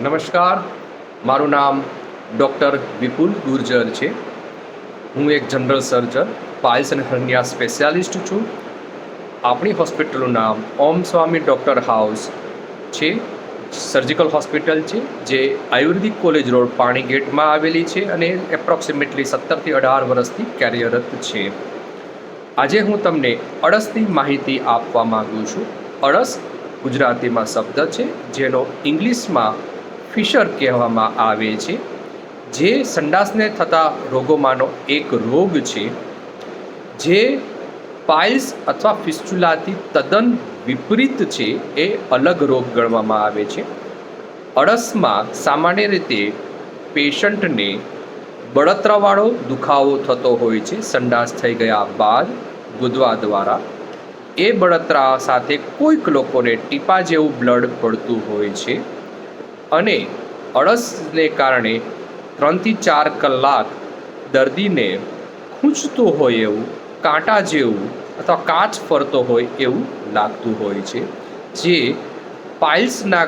નમસ્કાર, મારું નામ ડૉક્ટર વિપુલ ગુર્જર છે. હું એક જનરલ સર્જન, પાઇલ્સ અને હર્નિયા સ્પેશિયાલિસ્ટ છું. આપણી હોસ્પિટલનું નામ ઓમ સ્વામી ડૉક્ટર હાઉસ છે. સર્જિકલ હોસ્પિટલ છે જે આયુર્વેદિક કોલેજ રોડ પાણી ગેટમાં આવેલી છે અને એપ્રોક્સિમેટલી 17થી 18 વર્ષથી કાર્યરત છે. આજે હું તમને અળસની માહિતી આપવા માગું છું. અળસ ગુજરાતીમાં શબ્દ છે જેનો ઇંગ્લિશમાં ફિશર કહેવામાં આવે છે, જે સંડાસને થતા રોગોમાંનો એક રોગ છે, જે પાઇલ્સ અથવા ફિસ્ચુલાથી તદ્દન વિપરીત છે. એ અલગ રોગ ગણવામાં આવે છે. અળસમાં સામાન્ય રીતે પેશન્ટને બળતરાવાળો દુખાવો થતો હોય છે સંડાસ થઈ ગયા બાદ ગુદવા દ્વારા. એ બળતરા સાથે કોઈક લોકોને ટીપા જેવું બ્લડ પડતું હોય છે અને અળસને કારણે 3થી 4 કલાક દર્દીને ખૂંચતું હોય એવું, કાંટા જેવું અથવા કાચ ફરતો હોય એવું લાગતું હોય છે, જે પાઇલ્સના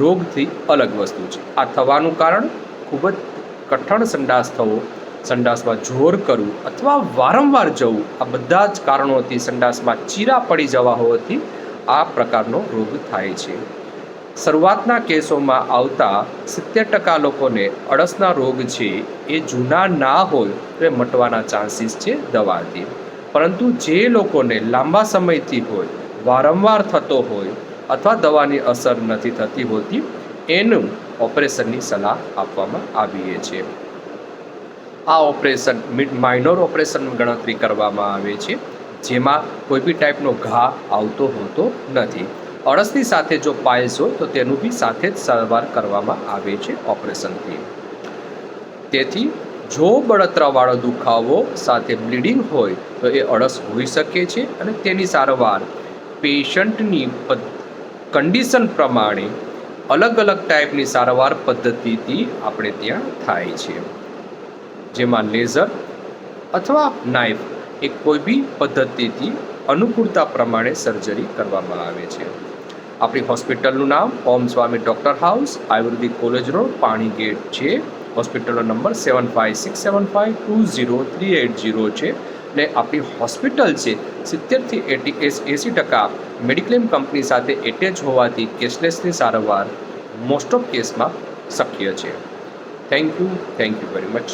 રોગથી અલગ વસ્તુ છે. આ થવાનું કારણ ખૂબ જ કઠણ સંડાસ થવો, સંડાસમાં જોર કરવું અથવા વારંવાર જવું, આ બધા જ કારણોથી સંડાસમાં ચીરા પડી જવા હોવાથી આ પ્રકારનો રોગ થાય છે. શરૂઆતના કેસોમાં આવતા 70% લોકોને અળસના રોગ છે એ જૂના ના હોય તો એ મટવાના ચાન્સીસ છે દવાથી. પરંતુ જે લોકોને લાંબા સમયથી હોય, વારંવાર થતો હોય અથવા દવાની અસર નથી થતી હોતી, એનું ઓપરેશનની સલાહ આપવામાં આવીએ છીએ. આ ઓપરેશન માઇનોર ઓપરેશન ગણતરી કરવામાં આવે છે, જેમાં કોઈ બી ટાઈપનો ઘા આવતો હોતો નથી. અળસની સાથે જો પાઇલ્સ હોય તો તેનું બી સાથે જ સારવાર કરવામાં આવે છે ઓપરેશનથી. તેથી જો બળતરાવાળો દુખાવો સાથે બ્લીડિંગ હોય તો એ અળસ હોઈ શકે છે અને તેની સારવાર પેશન્ટની કન્ડિશન પ્રમાણે અલગ અલગ ટાઈપની સારવાર પદ્ધતિથી આપણે ત્યાં થાય છે, જેમાં લેઝર અથવા નાઇફ એ કોઈ બી પદ્ધતિથી અનુકૂળતા પ્રમાણે સર્જરી કરવામાં આવે છે. આપણી હોસ્પિટલનું નામ ઓમ સ્વામી ડૉક્ટર હાઉસ, આયુર્વેદિક કોલેજ રોડ, પાણી ગેટ છે. હોસ્પિટલનો નંબર 7567520380 છે ને આપણી હોસ્પિટલ છે 70થી 80% મેડિક્લેમ કંપની સાથે એટેચ હોવાથી કેશલેસની સારવાર મોસ્ટ ઓફ કેસમાં શક્ય છે. Thank you very much.